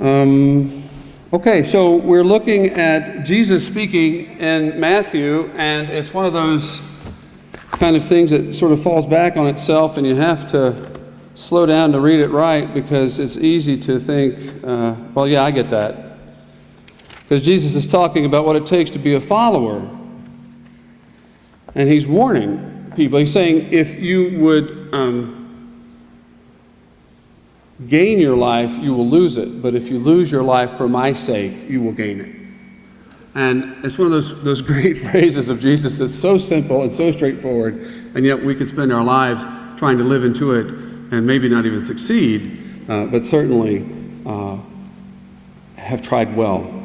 Okay, so we're looking at Jesus speaking in Matthew, and it's one of those kind of things that sort of falls back on itself, and you have to slow down to read it right, because it's easy to think, well, yeah, I get that. Because Jesus is talking about what it takes to be a follower. And he's warning people. He's saying, if you would gain your life, you will lose it. But if you lose your life for my sake, you will gain it. And it's one of those great phrases of Jesus that's so simple and so straightforward, and yet we could spend our lives trying to live into it and maybe not even succeed, but certainly have tried well.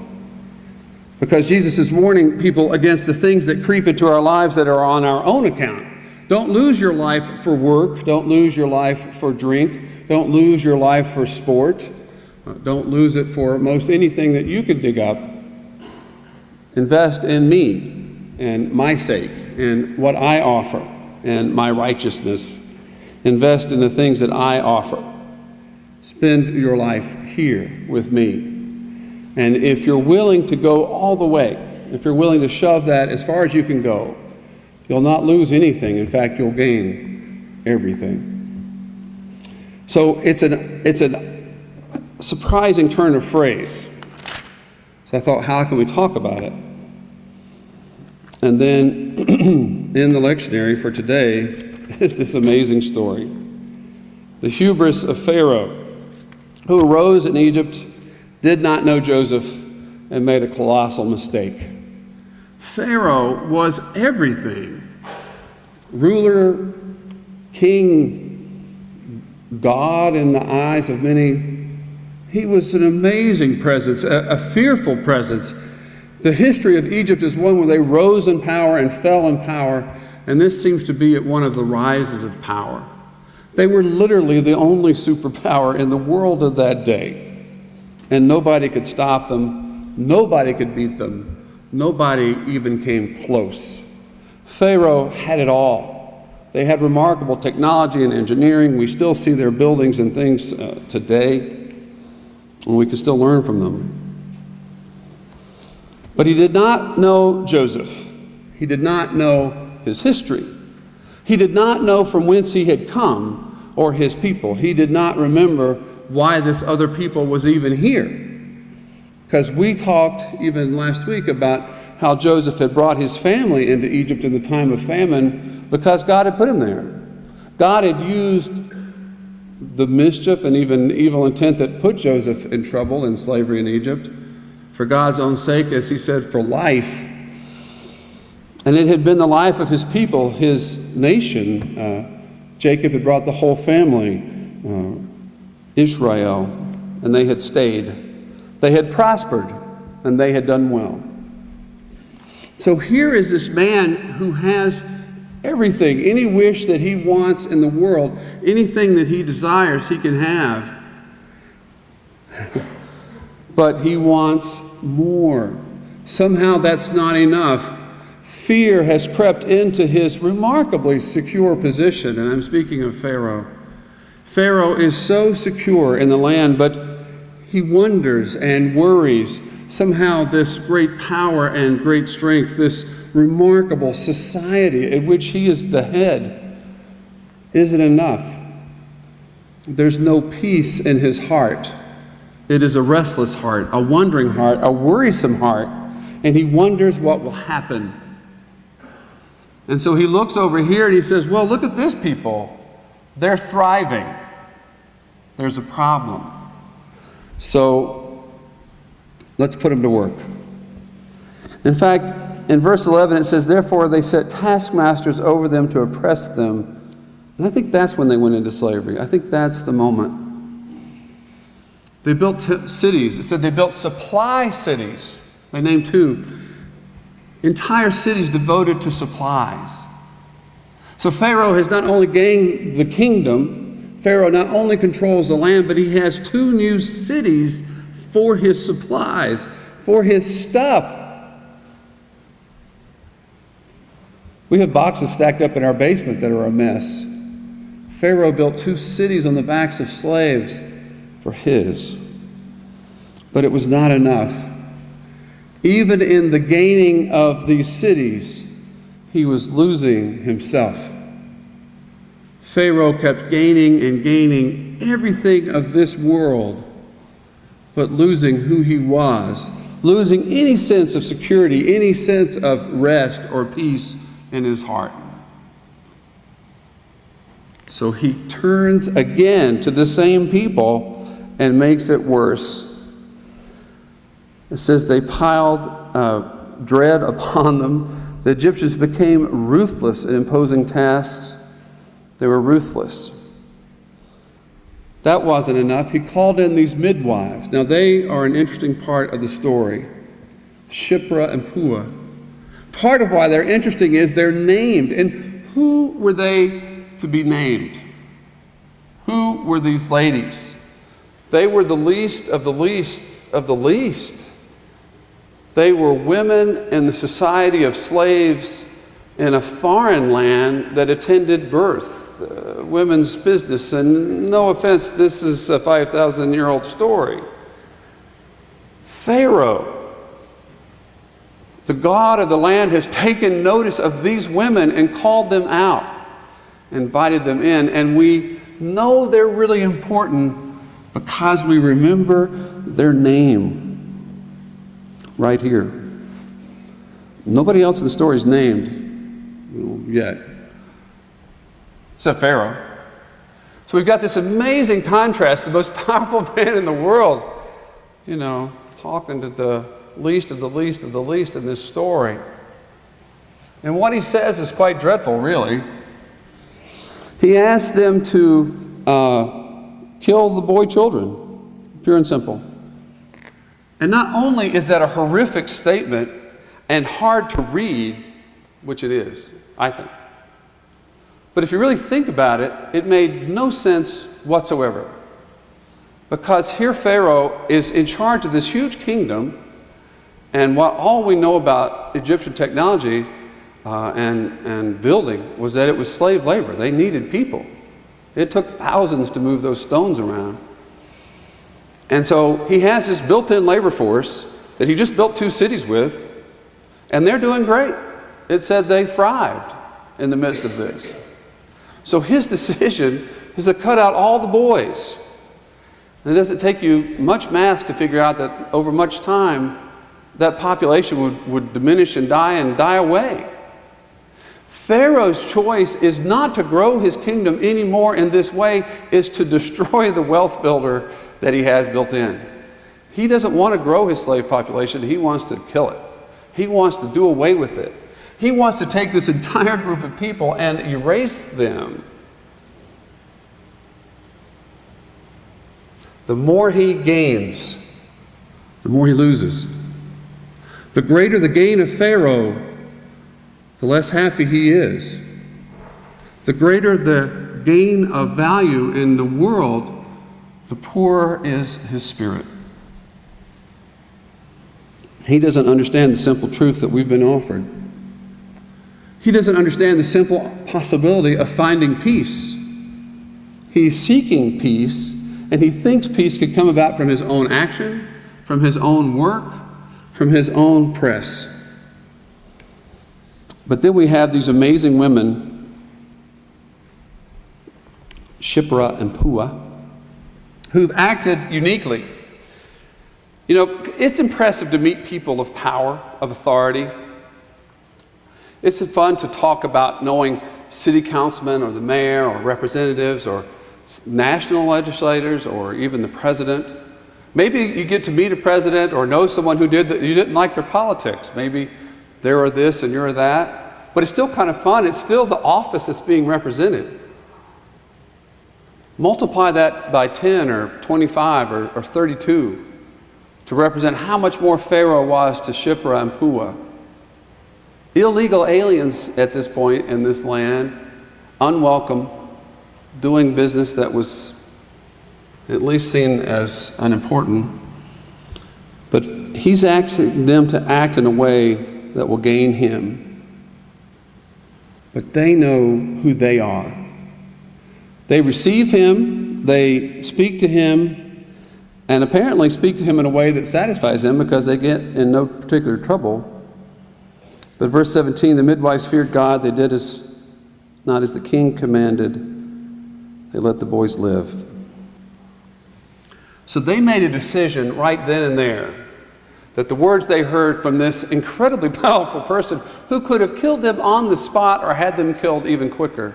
Because Jesus is warning people against the things that creep into our lives that are on our own account. Don't lose your life for work. Don't lose your life for drink. Don't lose your life for sport. Don't lose it for most anything that you could dig up. Invest in me and my sake and what I offer and my righteousness. Invest in the things that I offer. Spend your life here with me. And if you're willing to go all the way, if you're willing to shove that as far as you can go, you'll not lose anything. In fact, you'll gain everything. So it's a surprising turn of phrase. So I thought, how can we talk about it? And then in the lectionary for today is this amazing story. The hubris of Pharaoh, who arose in Egypt, did not know Joseph, and made a colossal mistake. Pharaoh was everything. Ruler, king, God in the eyes of many. He was an amazing presence, a fearful presence. The history of Egypt is one where they rose in power and fell in power, and this seems to be at one of the rises of power. They were literally the only superpower in the world of that day. And nobody could stop them. Nobody could beat them. Nobody even came close. Pharaoh had it all. They had remarkable technology and engineering. We still see their buildings and things today, and we can still learn from them. But he did not know Joseph. He did not know his history. He did not know from whence he had come or his people. He did not remember why this other people was even here. Because we talked even last week about how Joseph had brought his family into Egypt in the time of famine because God had put him there. God had used the mischief and even evil intent that put Joseph in trouble in slavery in Egypt for God's own sake, as he said, for life. And it had been the life of his people, his nation. Jacob had brought the whole family, Israel, and they had stayed. They had prospered, and they had done well. So here is this man who has everything, any wish that he wants in the world, anything that he desires, he can have. But he wants more. Somehow that's not enough. Fear has crept into his remarkably secure position, and I'm speaking of Pharaoh. Pharaoh is so secure in the land, but he wonders and worries. Somehow this great power and great strength, this remarkable society at which he is the head, isn't enough. There's no peace in his heart. It is a restless heart, a wondering heart, a worrisome heart, and he wonders what will happen. And so he looks over here and he says, well, look at this people. They're thriving. There's a problem. So let's put them to work. In fact, in verse 11 it says, therefore they set taskmasters over them to oppress them. And I think that's when they went into slavery. I think that's the moment. They built cities. It said they built supply cities. They named two. Entire cities devoted to supplies. So Pharaoh has not only gained the kingdom, Pharaoh not only controls the land, but he has two new cities for his supplies, for his stuff. We have boxes stacked up in our basement that are a mess. Pharaoh built two cities on the backs of slaves for his. But it was not enough. Even in the gaining of these cities, he was losing himself. Pharaoh kept gaining and gaining everything of this world, but losing who he was, losing any sense of security, any sense of rest or peace in his heart. So he turns again to the same people and makes it worse. It says they piled dread upon them. The Egyptians became ruthless in imposing tasks. They were ruthless. That wasn't enough. He called in these midwives. Now they are an interesting part of the story. Shiphrah and Puah. Part of why they're interesting is they're named. And who were they to be named? Who were these ladies? They were the least of the least of the least. They were women in the society of slaves in a foreign land that attended birth, women's business. And no offense, this is a 5,000-year-old story. Pharaoh, the god of the land, has taken notice of these women and called them out, invited them in. And we know they're really important because we remember their name right here. Nobody else in the story is named yet, except Pharaoh. So we've got this amazing contrast, the most powerful man in the world, talking to the least of the least of the least in this story. And what he says is quite dreadful, really. He asks them to kill the boy children, pure and simple. And not only is that a horrific statement and hard to read, which it is, I think, but if you really think about it, it made no sense whatsoever. Because here Pharaoh is in charge of this huge kingdom, and all we know about Egyptian technology and building was that it was slave labor. They needed people. It took thousands to move those stones around. And so he has this built-in labor force that he just built 2 cities with, and they're doing great. It said they thrived in the midst of this. So his decision is to cut out all the boys. And it doesn't take you much math to figure out that over much time, that population would diminish and die away. Pharaoh's choice is not to grow his kingdom anymore in this way, is to destroy the wealth builder that he has built in. He doesn't want to grow his slave population. He wants to kill it. He wants to do away with it. He wants to take this entire group of people and erase them. The more he gains, the more he loses. The greater the gain of Pharaoh, the less happy he is. The greater the gain of value in the world, the poorer is his spirit. He doesn't understand the simple truth that we've been offered. He doesn't understand the simple possibility of finding peace. He's seeking peace, and he thinks peace could come about from his own action, from his own work, from his own press. But then we have these amazing women, Shiphrah and Puah, who've acted uniquely. It's impressive to meet people of power, of authority. It's fun to talk about knowing city councilmen or the mayor or representatives or national legislators or even the president. Maybe you get to meet a president or know someone who you didn't like their politics. Maybe they're this and you're that. But it's still kind of fun. It's still the office that's being represented. Multiply that by 10 or 25 or 32 to represent how much more Pharaoh was to Shiphrah and Puah. Illegal aliens at this point in this land, unwelcome, doing business that was at least seen as unimportant. But he's asking them to act in a way that will gain him. But they know who they are. They receive him, they speak to him, and apparently speak to him in a way that satisfies them because they get in no particular trouble. But verse 17, the midwives feared God. They did not as the king commanded. They let the boys live. So they made a decision right then and there that the words they heard from this incredibly powerful person who could have killed them on the spot or had them killed even quicker,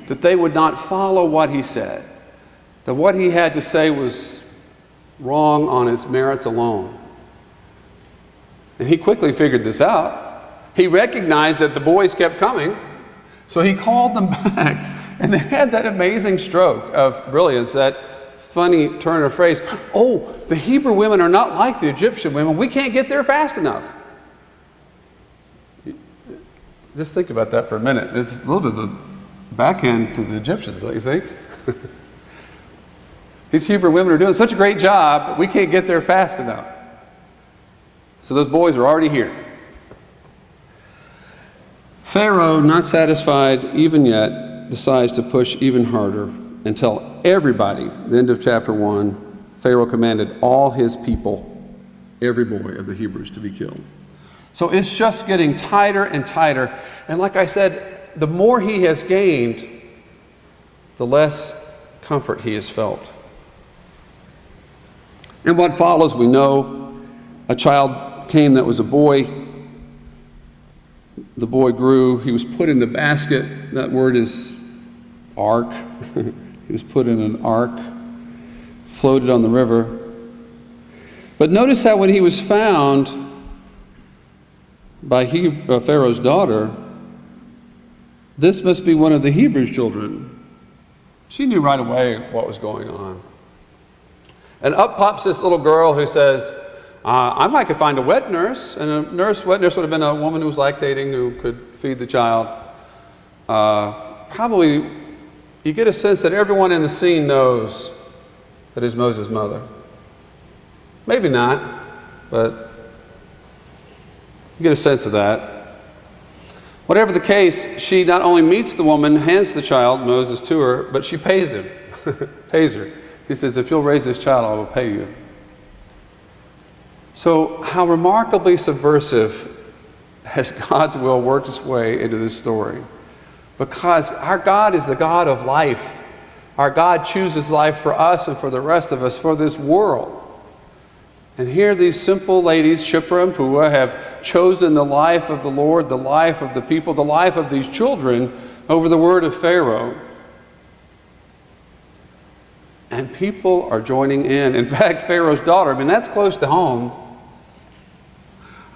that they would not follow what he said, that what he had to say was wrong on its merits alone. And he quickly figured this out. He recognized that the boys kept coming, so he called them back, and they had that amazing stroke of brilliance, that funny turn of phrase, oh, the Hebrew women are not like the Egyptian women. We can't get there fast enough. Just think about that for a minute. It's a little bit of the backhand to the Egyptians, don't you think? These Hebrew women are doing such a great job, but we can't get there fast enough. So those boys are already here. Pharaoh, not satisfied even yet, decides to push even harder and tell everybody, the end of chapter 1, Pharaoh commanded all his people, every boy of the Hebrews, to be killed. So it's just getting tighter and tighter. And like I said, the more he has gained, the less comfort he has felt. And what follows, we know. A child came that was a boy. The boy grew. He was put in the basket. That word is ark. He was put in an ark, floated on the river. But notice how when he was found by Pharaoh's daughter, this must be one of the Hebrews' children. She knew right away what was going on. And up pops this little girl who says, I might could find a wet nurse. And a wet nurse would have been a woman who was lactating, who could feed the child. Probably, you get a sense that everyone in the scene knows that is Moses' mother. Maybe not, but you get a sense of that. Whatever the case, she not only meets the woman, hands the child, Moses, to her, but she pays him, pays her. He says, if you'll raise this child, I will pay you. So how remarkably subversive has God's will worked its way into this story. Because our God is the God of life. Our God chooses life for us and for the rest of us, for this world. And here these simple ladies, Shiphrah and Puah, have chosen the life of the Lord, the life of the people, the life of these children over the word of Pharaoh. And people are joining in. In fact, Pharaoh's daughter, that's close to home.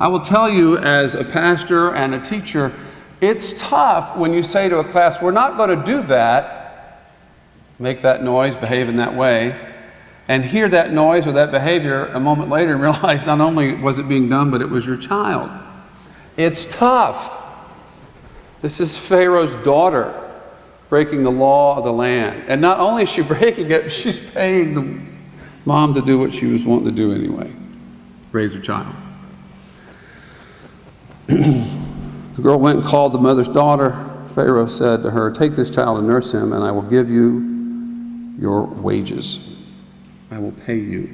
I will tell you, as a pastor and a teacher, it's tough when you say to a class, we're not going to do that, make that noise, behave in that way, and hear that noise or that behavior a moment later and realize not only was it being done, but it was your child. It's tough. This is Pharaoh's daughter breaking the law of the land. And not only is she breaking it, she's paying the mom to do what she was wanting to do anyway, raise her child. The girl went and called the mother's daughter. Pharaoh said to her, take this child and nurse him, and I will give you your wages. I will pay you.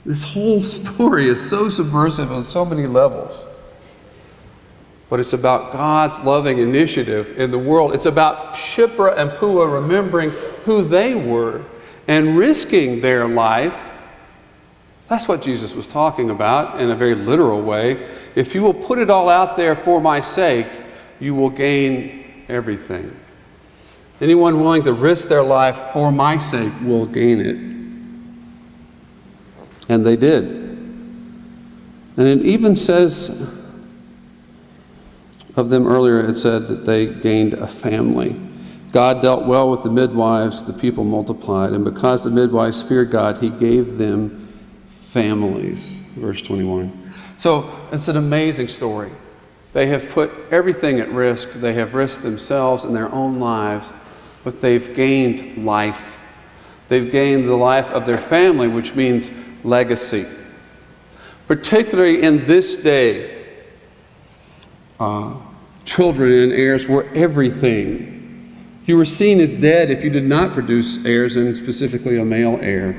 This whole story is so subversive on so many levels. But it's about God's loving initiative in the world. It's about Shiphrah and Puah remembering who they were and risking their life. That's what Jesus was talking about in a very literal way. If you will put it all out there for my sake, you will gain everything. Anyone willing to risk their life for my sake will gain it. And they did. And it even says of them earlier, it said that they gained a family. God dealt well with the midwives, the people multiplied, and because the midwives feared God, he gave them families. Verse 21. So it's an amazing story. They have put everything at risk. They have risked themselves and their own lives, but they've gained life. They've gained the life of their family, which means legacy. Particularly in this day, children and heirs were everything. You were seen as dead if you did not produce heirs, and specifically a male heir.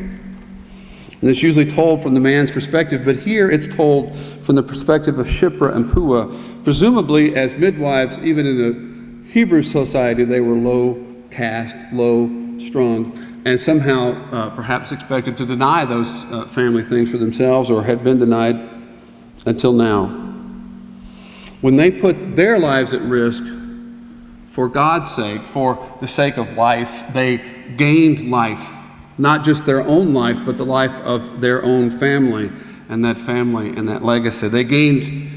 And it's usually told from the man's perspective, but here it's told from the perspective of Shiphrah and Puah. Presumably, as midwives, even in the Hebrew society, they were low caste, low strung, and somehow perhaps expected to deny those family things for themselves, or had been denied until now. When they put their lives at risk for God's sake, for the sake of life, they gained life. Not just their own life, but the life of their own family and that legacy. They gained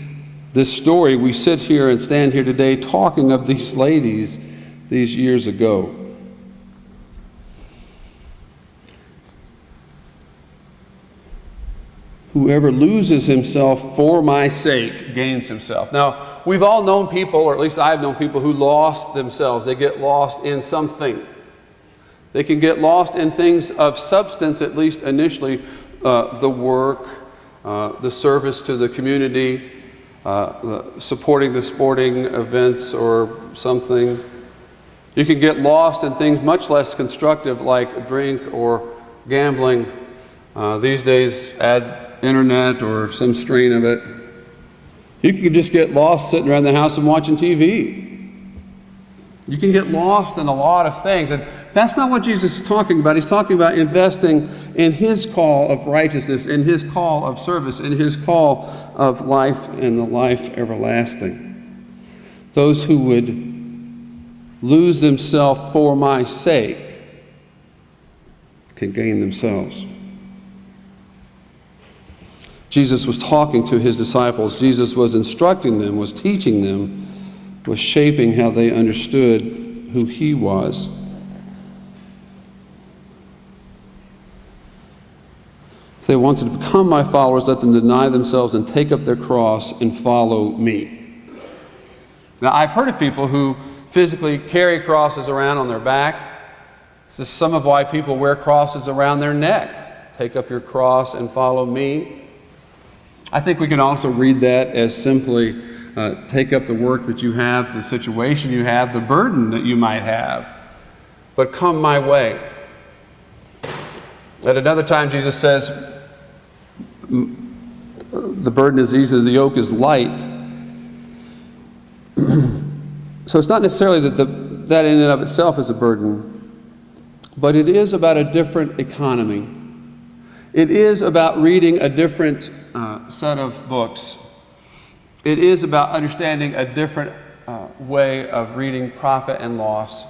this story. We sit here and stand here today talking of these ladies these years ago. Whoever loses himself for my sake gains himself. Now, we've all known people, or at least I've known people, who lost themselves. They get lost in something. They can get lost in things of substance, at least initially, the work, the service to the community, supporting the sporting events or something. You can get lost in things much less constructive like drink or gambling. These days, add internet or some strain of it. You can just get lost sitting around the house and watching TV. You can get lost in a lot of things. And that's not what Jesus is talking about. He's talking about investing in his call of righteousness, in his call of service, in his call of life and the life everlasting. Those who would lose themselves for my sake can gain themselves. Jesus was talking to his disciples. Jesus was instructing them, was teaching them, was shaping how they understood who he was. If they wanted to become my followers, let them deny themselves and take up their cross and follow me. Now, I've heard of people who physically carry crosses around on their back. This is some of why people wear crosses around their neck. Take up your cross and follow me. I think we can also read that as simply take up the work that you have, the situation you have, the burden that you might have, but come my way. At another time, Jesus says, the burden is easy, the yoke is light. So it's not necessarily that in and of itself is a burden, but it is about a different economy. It is about reading a different set of books. It is about understanding a different way of reading profit and loss.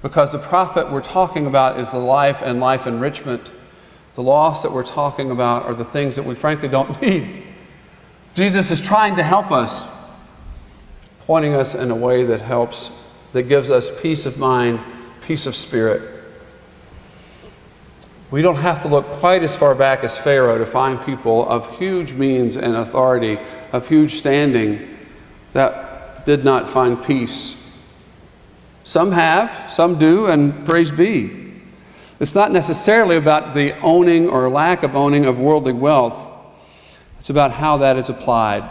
Because the profit we're talking about is the life and life enrichment. The loss that we're talking about are the things that we frankly don't need. Jesus is trying to help us, pointing us in a way that helps, that gives us peace of mind, peace of spirit. We don't have to look quite as far back as Pharaoh to find people of huge means and authority, of huge standing, that did not find peace. Some have, some do, and praise be. It's not necessarily about the owning or lack of owning of worldly wealth. It's about how that is applied.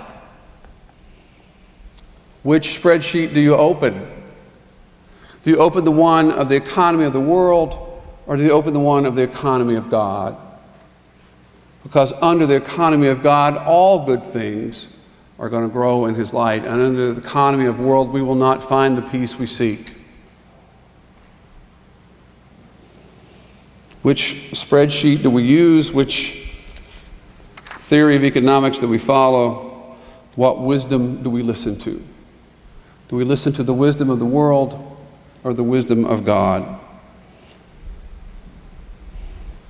Which spreadsheet do you open? Do you open the one of the economy of the world, or do you open the one of the economy of God? Because under the economy of God, all good things are going to grow in his light. And under the economy of the world, we will not find the peace we seek. Which spreadsheet do we use? Which theory of economics do we follow? What wisdom do we listen to? Do we listen to the wisdom of the world or the wisdom of God?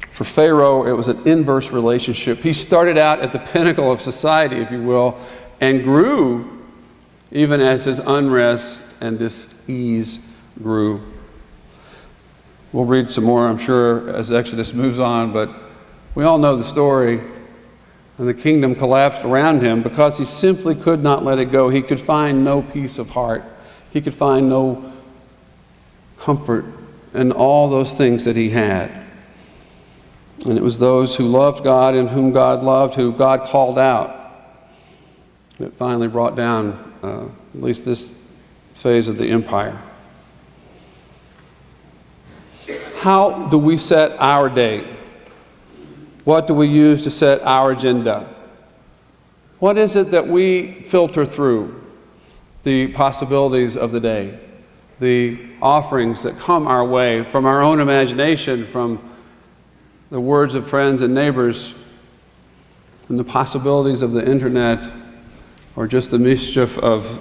For Pharaoh, it was an inverse relationship. He started out at the pinnacle of society, if you will, and grew even as his unrest and dis-ease grew. We'll read some more, I'm sure, as Exodus moves on, but we all know the story. And the kingdom collapsed around him because he simply could not let it go. He could find no peace of heart. He could find no comfort in all those things that he had. And it was those who loved God and whom God loved, who God called out, that finally brought down at least this phase of the empire. How do we set our day? What do we use to set our agenda? What is it that we filter through? The possibilities of the day, the offerings that come our way from our own imagination, from the words of friends and neighbors, and the possibilities of the internet, or just the mischief of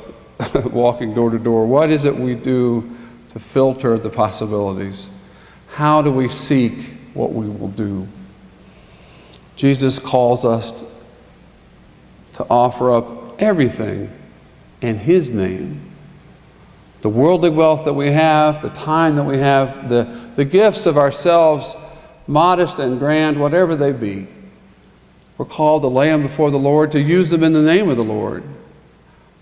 walking door to door. What is it we do to filter the possibilities? How do we seek what we will do? Jesus calls us to offer up everything in His name. The worldly wealth that we have, the time that we have, the gifts of ourselves, modest and grand, whatever they be. We're called to lay them before the Lord, to use them in the name of the Lord.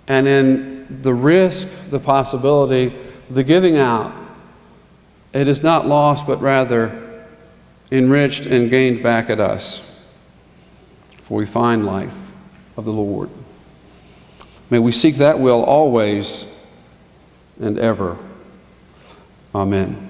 And in the risk, the possibility, the giving out, it is not lost, but rather enriched and gained back at us. For we find life of the Lord. May we seek that will always and ever. Amen.